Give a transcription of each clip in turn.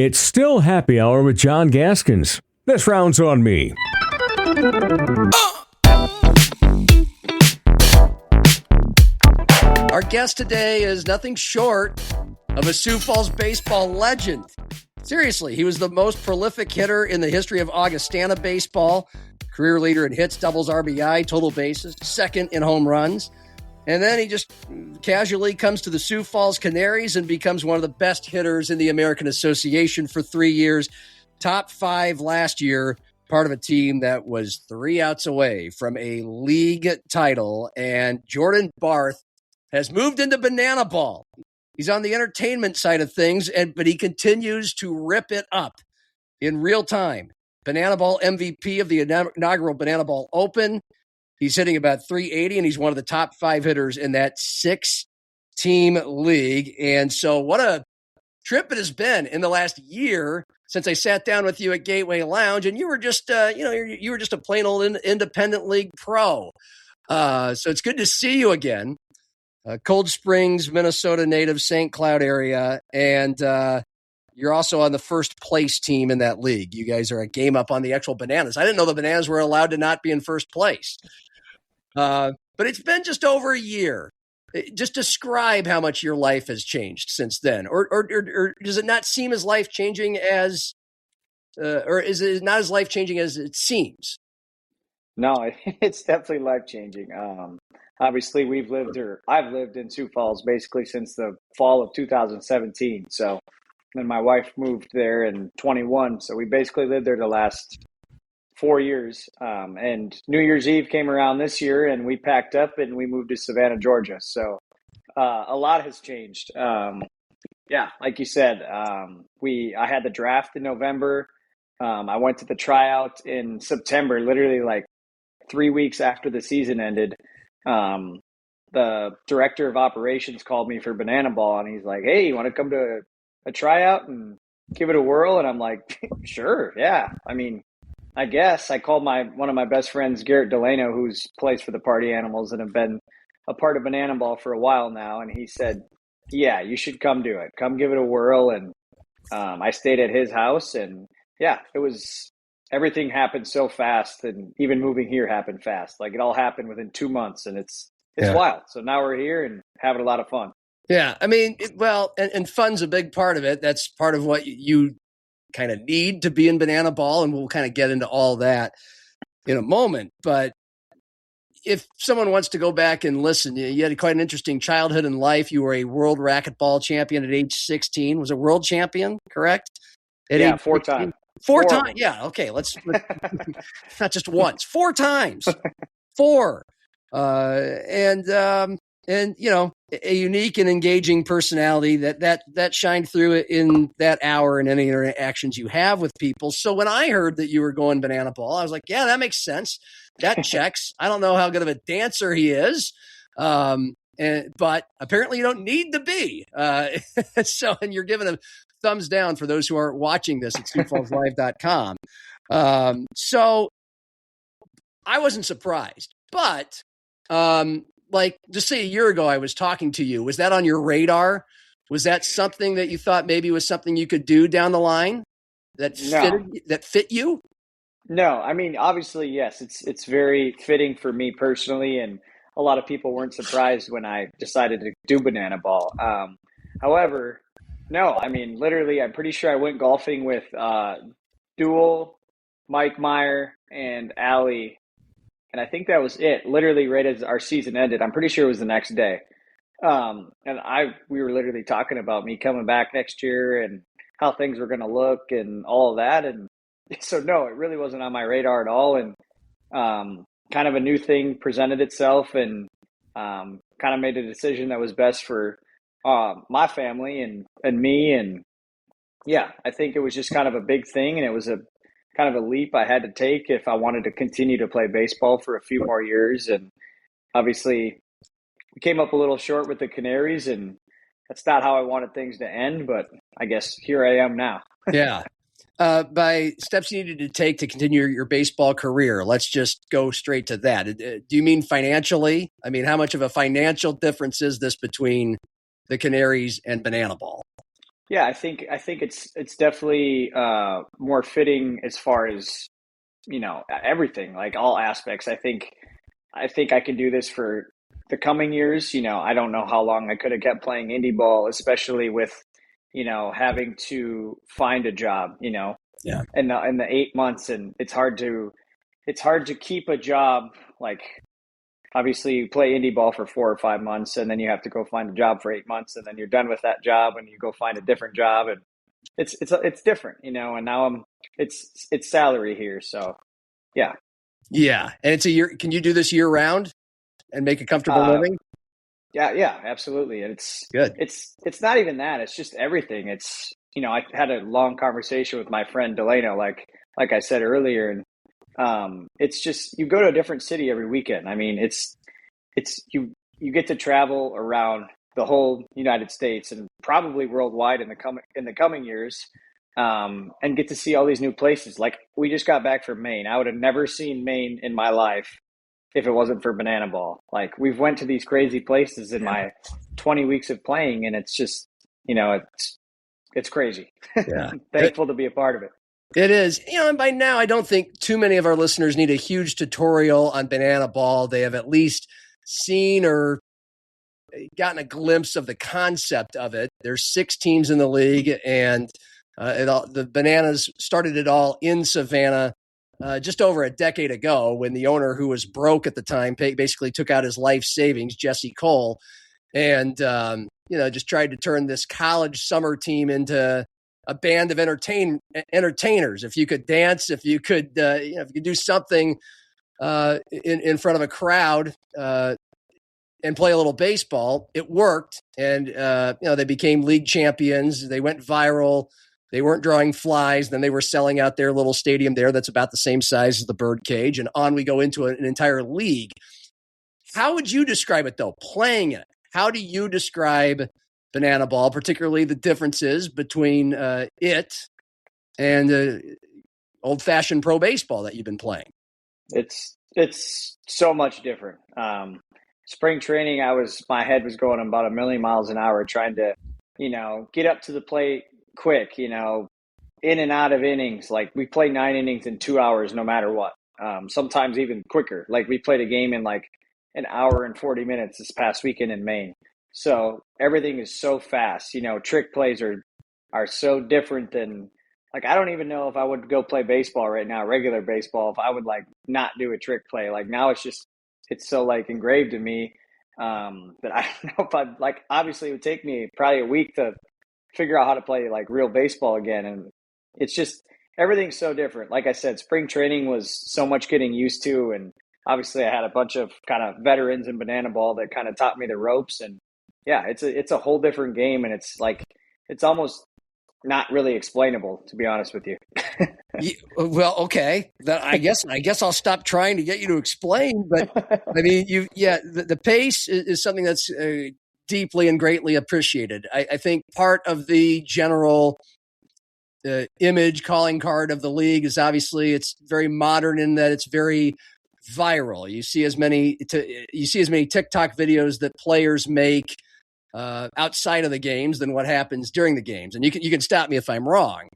It's still happy hour with John Gaskins. This round's on me. Our guest today is nothing short of a Sioux Falls baseball legend. Seriously, he was the most prolific hitter in the history of Augustana baseball, career leader in hits, doubles, RBI, total bases, second in home runs. And then he just casually comes to the Sioux Falls Canaries and becomes one of the best hitters in the American Association for 3 years. Top 5 last year, part of a team that was 3 outs away from a league title. And Jordan Barth has moved into banana ball. He's on the entertainment side of things, but he continues to rip it up in real time. Banana ball MVP of the inaugural Banana Ball Open. He's hitting about 380, and he's one of the top 5 hitters in that 6-team league. And so what a trip it has been in the last year since I sat down with you at Gateway Lounge, and you were just, you were just a plain old independent league pro. So it's good to see you again. Cold Springs, Minnesota native, St. Cloud area, and you're also on the first place team in that league. You guys are a game up on the actual Bananas. I didn't know the Bananas were allowed to not be in first place. But it's been just over a year. Just describe how much your life has changed since then. Or does it not seem as life-changing as, or is it not as life-changing as it seems? No, it's definitely life-changing. Obviously, I've lived in Sioux Falls basically since the fall of 2017. So then my wife moved there in 21. So we basically lived there the last 4 years. And New Year's Eve came around this year, and we packed up and we moved to Savannah, Georgia. So a lot has changed. Yeah, like you said, I had the draft in November. I went to the tryout in September, literally like 3 weeks after the season ended. The director of operations called me for Banana Ball, and he's like, "Hey, you want to come to a tryout and give it a whirl?" And I'm like, "Sure, yeah. I mean, I guess." I called one of my best friends, Garrett Delano, who's plays for the Party Animals and have been a part of Banana Ball for a while now, and he said, "Yeah, you should come do it. Come give it a whirl." And I stayed at his house, and yeah, everything happened so fast, and even moving here happened fast. Like it all happened within 2 months, and it's wild. So now we're here and having a lot of fun. Yeah, I mean, and fun's a big part of it. That's part of what you kind of need to be in Banana Ball, and we'll kind of get into all that in a moment. But if someone wants to go back and listen, you had quite an interesting childhood and life. You were a world racquetball champion at age 16. Was a world champion, correct? Yeah, 4 times. Four times. Yeah. Okay. Let's not just once, 4 times, 4. And you know, a unique and engaging personality that shined through in that hour and any interactions you have with people. So when I heard that you were going Banana Ball, I was like, yeah, that makes sense. That checks. I don't know how good of a dancer he is. But apparently you don't need to be. And you're giving a thumbs down for those who aren't watching this at SiouxFallsLive.com. So I wasn't surprised, but like just say a year ago, I was talking to you. Was that on your radar? Was that something that you thought maybe was something you could do down the line that fit you? No, I mean, obviously, yes, it's very fitting for me personally, and a lot of people weren't surprised when I decided to do Banana Ball. However, no, I mean, literally, I'm pretty sure I went golfing with Duel, Mike Meyer, and Allie, and I think that was it. Literally, right as our season ended, I'm pretty sure it was the next day. And we were literally talking about me coming back next year and how things were going to look and all of that. And so, no, it really wasn't on my radar at all. And kind of a new thing presented itself, and kind of made a decision that was best for my family and me. And yeah, I think it was just kind of a big thing, and it was a kind of a leap I had to take if I wanted to continue to play baseball for a few more years. And obviously we came up a little short with the Canaries, and that's not how I wanted things to end, but I guess here I am now. Yeah. By steps you needed to take to continue your baseball career, let's just go straight to that. Do you mean financially? I mean, how much of a financial difference is this between the Canaries and Banana Ball? Yeah, I think it's definitely more fitting as far as, everything, like all aspects. I think I can do this for the coming years. I don't know how long I could have kept playing indie ball, especially with, having to find a job, Yeah. in the 8 months, and it's hard to keep a job. Like, obviously you play indie ball for 4 or 5 months, and then you have to go find a job for 8 months, and then you're done with that job and you go find a different job, and it's different, and now it's salary here. So yeah. Yeah. And it's a year. Can you do this year round and make a comfortable uh living? yeah, absolutely. And Good. it's not even that, it's just everything. It's, I had a long conversation with my friend Delano, like I said earlier, and it's just, you go to a different city every weekend. I mean, it's you get to travel around the whole United States and probably worldwide in the coming years, and get to see all these new places. Like, we just got back from Maine. I would have never seen Maine in my life if it wasn't for Banana Ball. Like, we've went to these crazy places in my 20 weeks of playing, and it's just, it's crazy. Yeah. Thankful to be a part of it. It is. And by now, I don't think too many of our listeners need a huge tutorial on banana ball. They have at least seen or gotten a glimpse of the concept of it. There's 6 teams in the league, and the Bananas started it all in Savannah just over a decade ago, when the owner, who was broke at the time, basically took out his life savings, Jesse Cole, and just tried to turn this college summer team into a band of entertainers. If you could dance, if you could, if you could do something in front of a crowd and play a little baseball, it worked. And they became league champions. They went viral. They weren't drawing flies. Then they were selling out their little stadium there that's about the same size as the Birdcage. And on we go into an entire league. How would you describe it, though, playing it? How do you describe banana ball, particularly the differences between it and old-fashioned pro baseball that you've been playing? It's so much different. Spring training, my head was going about a million miles an hour, trying to, get up to the plate quick, in and out of innings. Like, we play 9 innings in 2 hours, no matter what. Sometimes even quicker. Like, we played a game in like an hour and 40 minutes this past weekend in Maine. So everything is so fast. Trick plays are so different than, like, I don't even know if I would go play baseball right now, regular baseball, if I would like not do a trick play. Like, now it's so like engraved in me, that I don't know if I'd, like, obviously it would take me probably a week to figure out how to play like real baseball again. And it's just, everything's so different. Like I said, spring training was so much getting used to. And obviously I had a bunch of kind of veterans in banana ball that kind of taught me the ropes. And yeah, it's a whole different game. And it's like, it's almost not really explainable, to be honest with you. Well, okay. I guess I'll stop trying to get you to explain. But I mean, the pace is something that's deeply and greatly appreciated. I think part of the general image calling card of the league is, obviously, it's very modern in that it's very viral. You see as many TikTok videos that players make outside of the games than what happens during the games. And you can stop me if I'm wrong.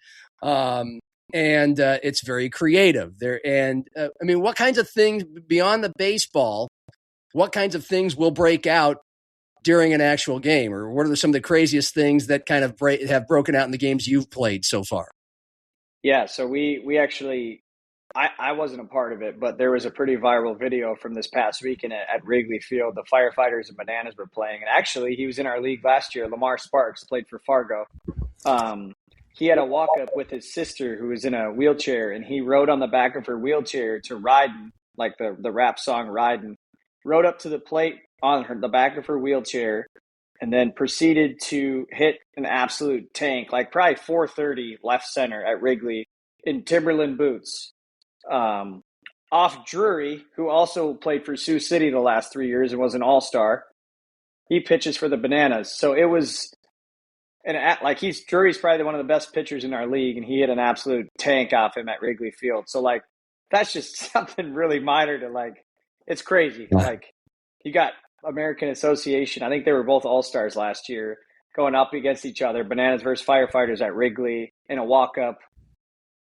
And it's very creative there. And I mean, what kinds of things beyond the baseball, what kinds of things will break out during an actual game? Or what are some of the craziest things that kind of have broken out in the games you've played so far? Yeah. So we actually, I wasn't a part of it, but there was a pretty viral video from this past weekend at Wrigley Field. The Firefighters and Bananas were playing. And actually, he was in our league last year. Lamar Sparks played for Fargo. He had a walk-up with his sister, who was in a wheelchair, and he rode on the back of her wheelchair to Ridin', like the rap song Ridin', rode up to the plate on the back of her wheelchair, and then proceeded to hit an absolute tank, like probably 430 left center at Wrigley in Timberland boots. Off Drury, who also played for Sioux City the last 3 years and was an all-star. He pitches for the Bananas. So it was... And Drury's probably one of the best pitchers in our league, and he hit an absolute tank off him at Wrigley Field. So, like, that's just something really minor to, like, it's crazy. Like, you got American Association. I think they were both all-stars last year. going up against each other, Bananas versus Firefighters at Wrigley in a walk-up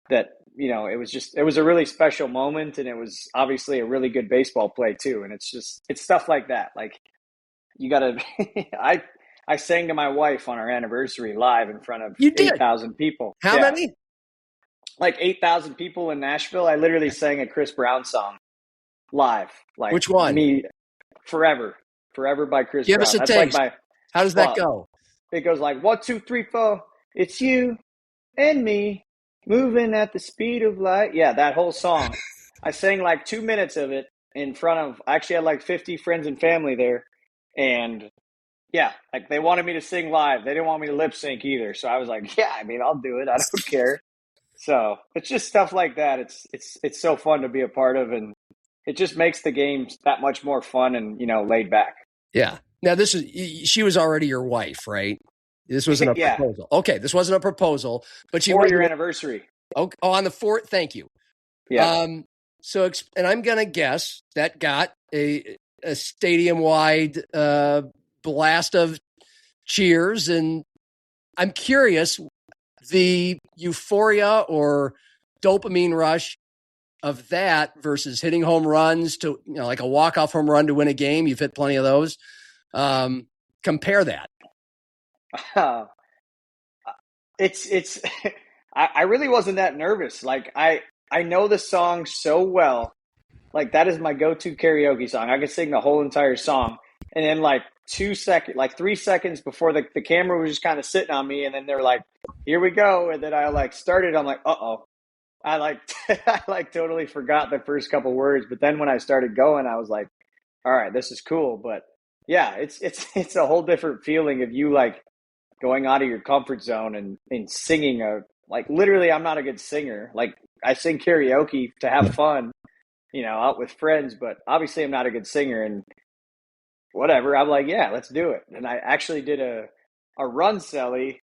that, it was a really special moment, and it was obviously a really good baseball play too. And it's stuff like that. Like, you got to I sang to my wife on our anniversary live in front of 8,000 people. How many? Like 8,000 people in Nashville. I literally sang a Chris Brown song live. Like, which one? Me, Forever by Chris Give Brown. us a That's taste. like How does that go? It goes like 1, 2, 3, 4. It's you and me moving at the speed of light. Yeah, that whole song. I sang like 2 minutes of it in front of. I actually had like 50 friends and family there, and yeah, like they wanted me to sing live. They didn't want me to lip sync either. So I was like, yeah, I mean, I'll do it. I don't care. So it's just stuff like that. It's so fun to be a part of, and it just makes the games that much more fun and, laid back. Yeah. Now she was already your wife, right? This wasn't a proposal. Okay. This wasn't a proposal, but she was your anniversary. Oh, on the 4th. Thank you. Yeah. So, and I'm going to guess that got a stadium-wide blast of cheers. And I'm curious, the euphoria or dopamine rush of that versus hitting home runs to, like a walk-off home run to win a game. You've hit plenty of those. Compare that. It's I really wasn't that nervous. Like, I know the song so well. Like, that is my go-to karaoke song. I could sing the whole entire song. And then like 3 seconds before the camera was just kind of sitting on me, and then they're like, here we go. And then I like started, I'm like, uh-oh. I like totally forgot the first couple words. But then when I started going, I was like, all right, this is cool. But yeah, it's a whole different feeling of you like going out of your comfort zone and singing like, literally, I'm not a good singer. Like, I sing karaoke to have fun, out with friends, but obviously I'm not a good singer, and whatever. I'm like, yeah, let's do it. And I actually did a run celly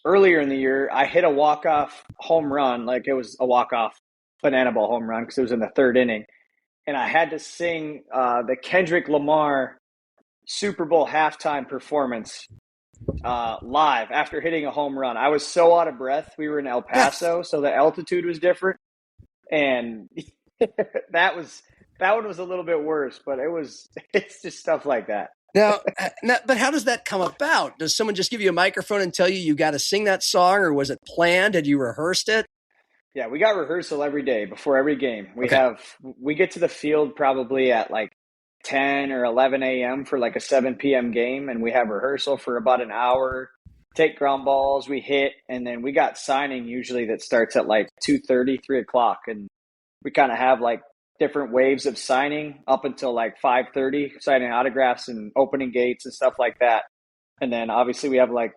earlier in the year. I hit a walk-off home run. Like, it was a walk-off banana ball home run because it was in the 3rd inning. And I had to sing the Kendrick Lamar Super Bowl halftime performance live after hitting a home run. I was so out of breath. We were in El Paso, so the altitude was different. And that one was a little bit worse, but it's just stuff like that. Now, but how does that come about? Does someone just give you a microphone and tell you got to sing that song, or was it planned? Had you rehearsed it? Yeah, we got rehearsal every day before every game. We get to the field probably at like 10 or 11 a.m. for like a 7 p.m. game, and we have rehearsal for about an hour, take ground balls, we hit, and then we got signing usually that starts at like 2:30, 3 o'clock, and we kind of have like different waves of signing up until like 5:30, signing autographs and opening gates and stuff like that. And then obviously we have like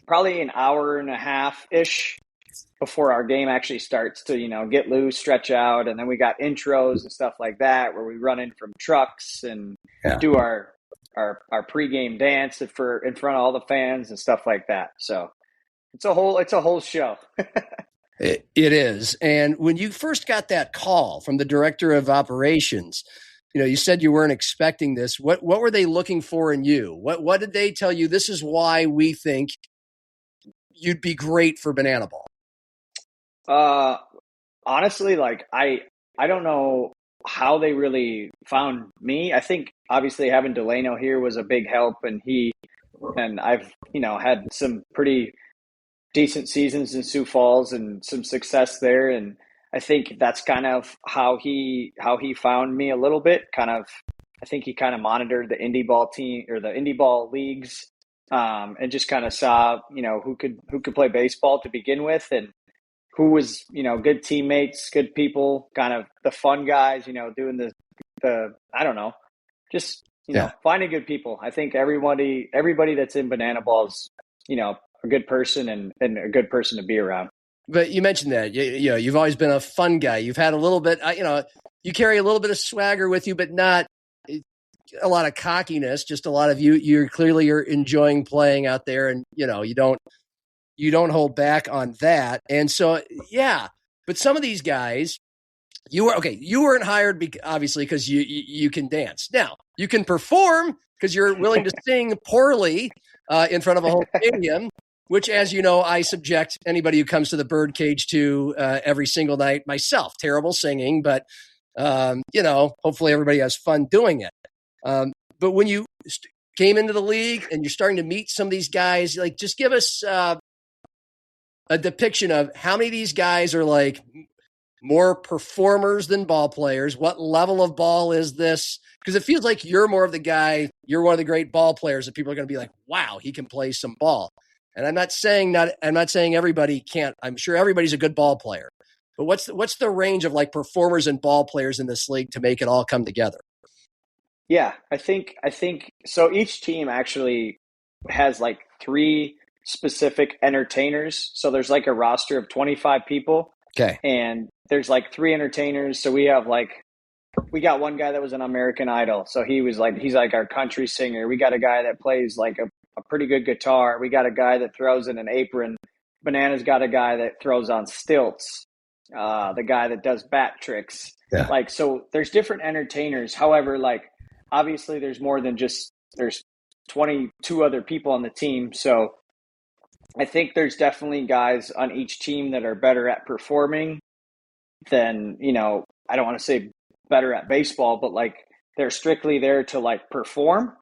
probably an hour and a half-ish before our game actually starts to, get loose, stretch out. And then we got intros and stuff like that where we run in from trucks and do our pregame dance in front of all the fans and stuff like that. So it's a whole show. It is. And when you first got that call from the director of operations, you said you weren't expecting this. What were they looking for in you? What did they tell you? This is why we think you'd be great for Banana Ball. Honestly, like I don't know how they really found me. I think obviously having Delano here was a big help, and I've had some pretty decent seasons in Sioux Falls and some success there, and I think that's kind of how he found me a little bit. I think he kind of monitored the indie ball team or the indie ball leagues, and just kind of saw who could play baseball to begin with, and who was good teammates, good people, kind of the fun guys, doing the I don't know, just finding good people. I think everybody that's in Banana Ball is a good person and a good person to be around. But you mentioned that you've always been a fun guy. You've had a little bit, you carry a little bit of swagger with you, but not a lot of cockiness. Just a lot of you're enjoying playing out there, and you don't hold back on that. And so, but some of these guys, you weren't hired obviously because you can dance. Now you can perform because you're willing to sing poorly in front of a whole stadium, which, as you know, I subject anybody who comes to the Birdcage to every single night myself. Terrible singing, but, hopefully everybody has fun doing it. But when you came into the league and you're starting to meet some of these guys, like, just give us a depiction of how many of these guys are like more performers than ball players. What level of ball is this? Because it feels like you're more of the guy, you're one of the great ball players that people are going to be like, wow, he can play some ball. And I'm not saying everybody can't. I'm sure everybody's a good ball player. But what's the range of like performers and ball players in this league to make it all come together? Yeah, I think so. Each team actually has like 3 specific entertainers. So there's like a roster of 25 people. Okay. And there's like 3 entertainers. So we got one guy that was an American Idol. So he's like our country singer. We got a guy that plays like a pretty good guitar. We got a guy that throws in an apron. Banana's got a guy that throws on stilts. The guy that does bat tricks. Yeah. Like, so there's different entertainers. However, like, obviously there's 22 other people on the team. So I think there's definitely guys on each team that are better at performing than, I don't want to say better at baseball, but like they're strictly there to like perform.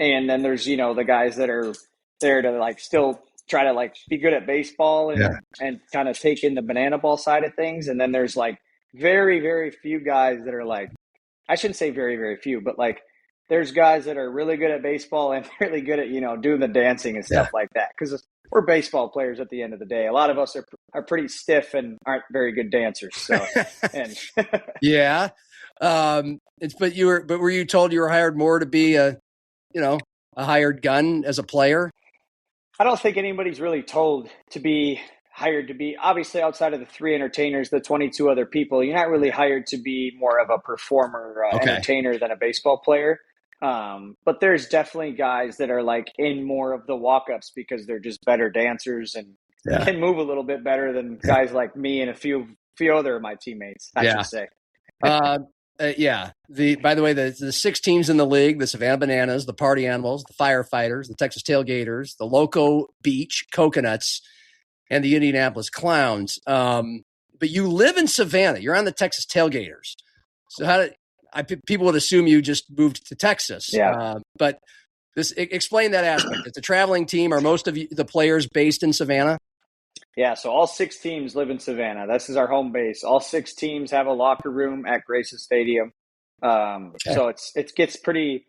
And then there's, the guys that are there to like still try to like be good at baseball and kind of take in the banana ball side of things. And then there's like very, very few guys that are like, I shouldn't say very, very few, but like there's guys that are really good at baseball and really good at, doing the dancing and stuff like that. Because we're baseball players at the end of the day. A lot of us are pretty stiff and aren't very good dancers. So, yeah. But were you told you were hired more to be a hired gun as a player? I don't think anybody's really told to be hired to be, obviously outside of the 3 entertainers, the 22 other people, you're not really hired to be more of a performer, entertainer than a baseball player. But there's definitely guys that are like in more of the walk-ups because they're just better dancers and can move a little bit better than guys like me and a few other of my teammates, I should say. By the way, the 6 teams in the league, the Savannah Bananas, the Party Animals, the Firefighters, the Texas Tailgaters, the Loco Beach Coconuts, and the Indianapolis Clowns. But you live in Savannah. You're on the Texas Tailgaters. So people would assume you just moved to Texas. Yeah. But explain that aspect. It's a traveling team. Are most of the players based in Savannah? Yeah, so all 6 teams live in Savannah. This is our home base. All 6 teams have a locker room at Graces Stadium. So it gets pretty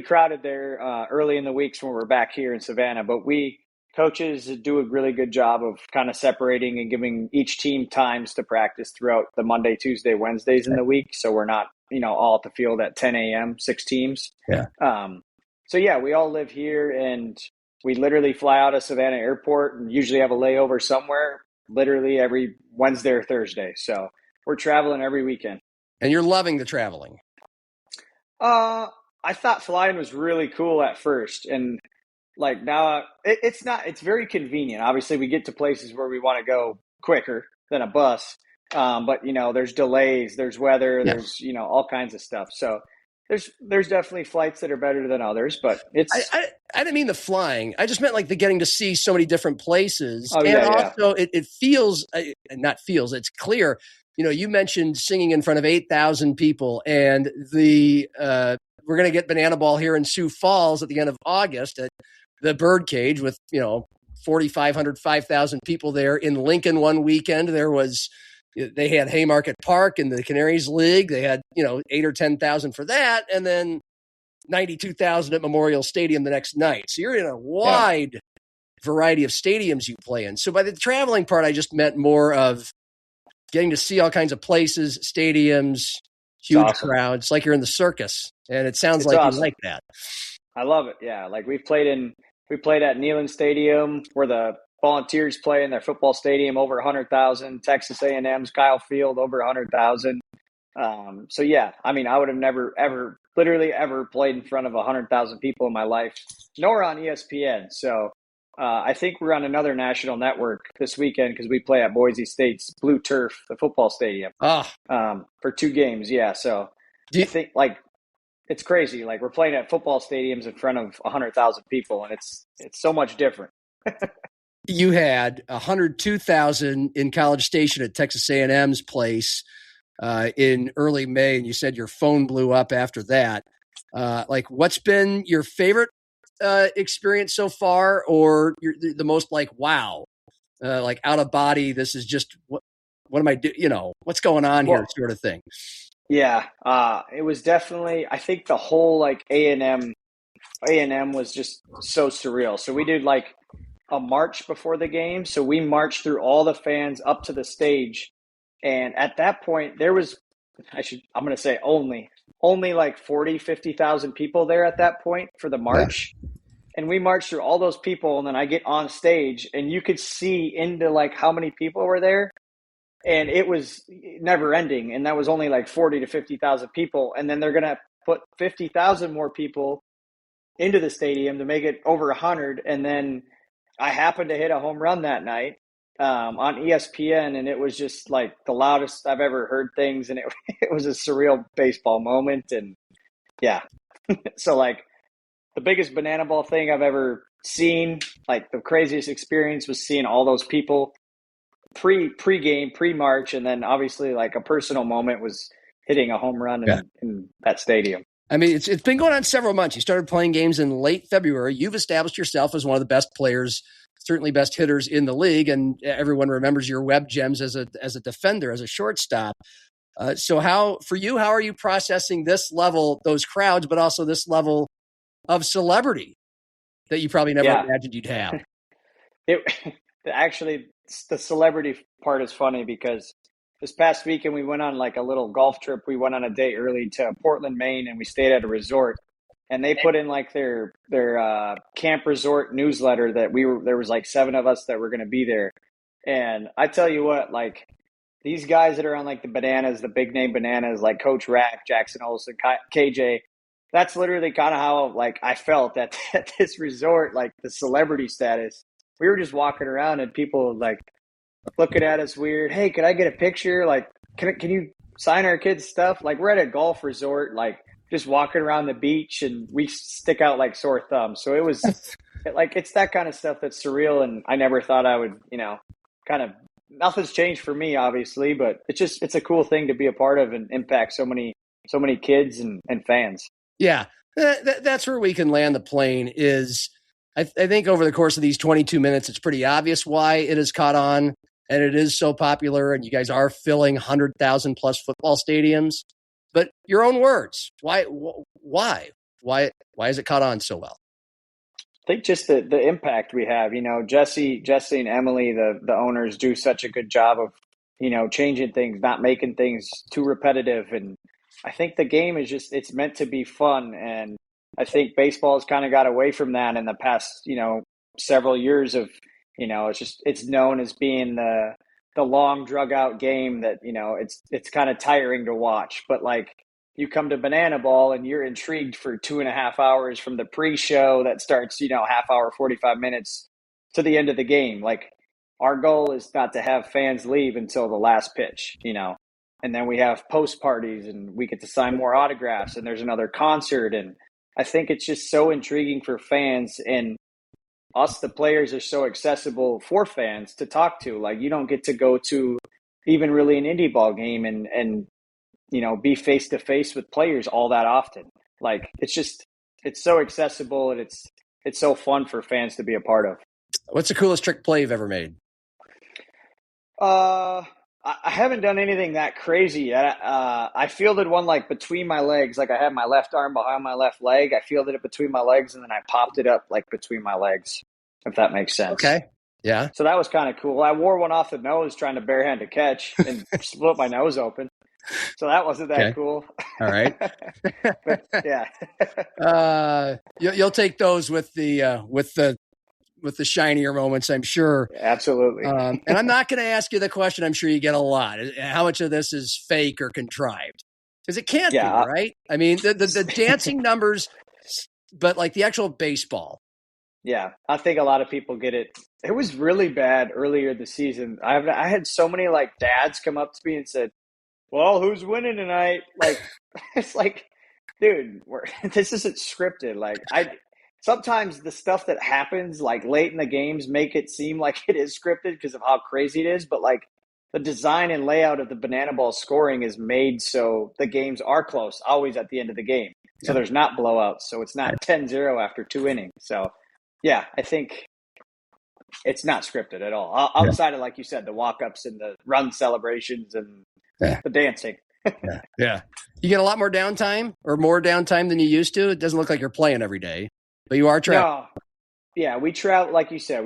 crowded there early in the weeks when we're back here in Savannah. But coaches do a really good job of kind of separating and giving each team times to practice throughout the Monday, Tuesday, Wednesdays in the week. So we're not, all at the field at 10 a.m., 6 teams. Yeah. We all live here and we literally fly out of Savannah Airport and usually have a layover somewhere literally every Wednesday or Thursday. So we're traveling every weekend. And you're loving the traveling. I thought flying was really cool at first. And like now it's not, it's very convenient. Obviously we get to places where we want to go quicker than a bus. But there's delays, there's weather, there's, all kinds of stuff. So there's definitely flights that are better than others, but it's. I didn't mean the flying. I just meant like the getting to see so many different places, also it feels not feels. It's clear. You mentioned singing in front of 8,000 people, and we're going to get Banana Ball here in Sioux Falls at the end of August at the Birdcage with 4,500, 5,000 people there. In Lincoln one weekend, they had Haymarket Park in the Canaries League. They had, 8 or 10,000 for that. And then 92,000 at Memorial Stadium the next night. So you're in a wide variety of stadiums you play in. So by the traveling part, I just meant more of getting to see all kinds of places, stadiums, huge crowds, like you're in the circus. And it sounds like you like that. I love it. Yeah. Like we played at Neyland Stadium where the Volunteers play in their football stadium, over 100,000. Texas A&M's Kyle Field, over 100,000. I would have never, ever, literally ever played in front of 100,000 people in my life, nor on ESPN. So I think we're on another national network this weekend because we play at Boise State's Blue Turf, the football stadium, for 2 games. Yeah. So I think it's crazy. Like we're playing at football stadiums in front of 100,000 people, and it's so much different. You had 102,000 in College Station at Texas A&M's place in early May, and you said your phone blew up after that. Like, what's been your favorite experience so far, or the most like, wow, like out of body? This is just what am I doing? You know, what's going on here, sort of thing. Yeah, it was definitely. I think the whole like A&M was just so surreal. So we did like a march before the game. So we marched through all the fans up to the stage, and at that point there was, I'm going to say only like 50,000 people there at that point for the march. Yeah. And we marched through all those people, and then I get on stage, and you could see into like how many people were there, and it was never ending. And that was only like 40 to 50,000 people, and then they're going to put 50,000 more people into the stadium to make it over 100. And then I happened to hit a home run that night on ESPN, and it was just like the loudest I've ever heard things, and it was a surreal baseball moment. And yeah, so like the biggest banana ball thing I've ever seen, like the craziest experience was seeing all those people pre-game, pre-march, and then obviously like a personal moment was hitting a home run in that stadium. I mean, it's been going on several months. You started playing games in late February. You've established yourself as one of the best players, certainly best hitters in the league, and everyone remembers your web gems as a defender, as a shortstop. So how are you processing this level, those crowds, but also this level of celebrity that you probably never imagined you'd have? Actually, the celebrity part is funny because this past weekend we went on like a little golf trip. We went on a day early to Portland, Maine, and we stayed at a resort. And they put in like their camp resort newsletter that there was like 7 of us that were going to be there. And I tell you what, like these guys that are on like the bananas, the big name bananas, like Coach Rack, Jackson Olsen, KJ, that's literally kind of how like I felt at this resort, like the celebrity status. We were just walking around and people like looking at us weird. Hey, could I get a picture? Like, can you sign our kids' stuff? Like, we're at a golf resort, like just walking around the beach, and we stick out like sore thumbs. So it was like, it's that kind of stuff that's surreal. And I never thought I would, kind of, nothing's changed for me, obviously, but it's a cool thing to be a part of and impact so many kids and fans. Yeah, that's where we can land the plane is. I think over the course of these 22 minutes, it's pretty obvious why it has caught on and it is so popular, and you guys are filling 100,000 plus football stadiums. But your own words, why is it caught on so well? I think just the impact we have. Jesse and Emily, the owners, do such a good job of changing things, not making things too repetitive. And I think the game is it's meant to be fun. And I think baseball has kind of got away from that in the past, several years of, it's known as being the long drug out game that, it's kind of tiring to watch. But like you come to Banana Ball and you're intrigued for 2.5 hours from the pre-show that starts, half hour, 45 minutes to the end of the game. Like our goal is not to have fans leave until the last pitch, and then we have post parties and we get to sign more autographs and there's another concert. And I think it's just so intriguing for fans, and us, the players, are so accessible for fans to talk to. Like you don't get to go to even really an indie ball game and be face to face with players all that often. Like it's so accessible, and it's so fun for fans to be a part of. What's the coolest trick play you've ever made? I haven't done anything that crazy yet. I fielded one like between my legs. Like I had my left arm behind my left leg. I fielded it between my legs, and then I popped it up like between my legs, if that makes sense. Okay. Yeah. So that was kind of cool. I wore one off the nose trying to barehand a catch and split my nose open. So that wasn't that cool. All right. But yeah. You'll take those with the shinier moments, I'm sure. Absolutely. And I'm not going to ask you the question I'm sure you get a lot. How much of this is fake or contrived? Because it can't be, right? I mean, the dancing numbers, but like the actual baseball. Yeah, I think a lot of people get it. It was really bad earlier this season. I had so many like dads come up to me and said, well, who's winning tonight? Like, it's like, dude, this isn't scripted. Like sometimes the stuff that happens like late in the games make it seem like it is scripted because of how crazy it is. But like the design and layout of the banana ball scoring is made so the games are close always at the end of the game. So there's not blowouts. So it's not 10-0 after 2 innings. So yeah, I think it's not scripted at all. Outside of, like you said, the walk-ups and the run celebrations and the dancing. Yeah. You get a lot more downtime or more downtime than you used to. It doesn't look like you're playing every day, but you are traveling. No. Yeah, we travel, like you said,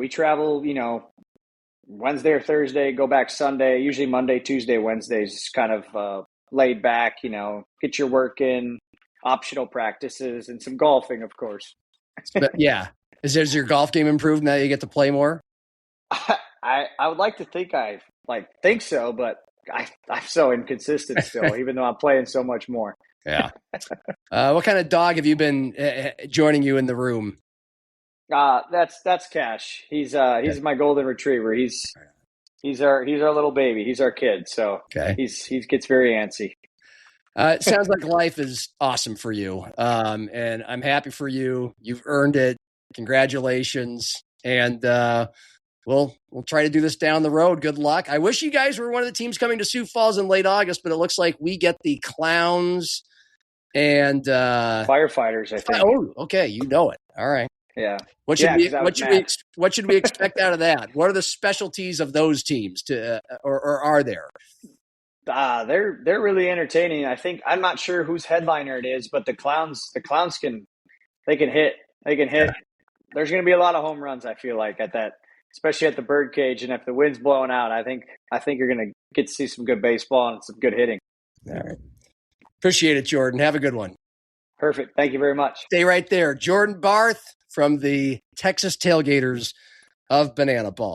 Wednesday or Thursday, go back Sunday, usually Monday, Tuesday, Wednesdays, kind of laid back, get your work in, optional practices, and some golfing, of course. But yeah. Is your golf game improved now that you get to play more? I would like to think I think so, but I'm so inconsistent still, even though I'm playing so much more. Yeah. What kind of dog have you been joining you in the room? That's Cash. He's my golden retriever. He's our little baby. He's our kid. So he gets very antsy. It sounds like life is awesome for you. And I'm happy for you. You've earned it. Congratulations. And we'll try to do this down the road. Good luck. I wish you guys were one of the teams coming to Sioux Falls in late August, but it looks like we get the Clowns and Firefighters, I think. Oh, okay. You know it. All right. Yeah. What should we expect out of that? What are the specialties of those teams or are there? They're really entertaining. I think I'm not sure whose headliner it is, but the Clowns can hit. They can hit. There's going to be a lot of home runs, I feel like, at that, especially at the Birdcage. And if the wind's blowing out, I think you're going to get to see some good baseball and some good hitting. All right. Appreciate it, Jordan. Have a good one. Perfect. Thank you very much. Stay right there. Jordan Barth from the Texas Tailgaters of Banana Ball.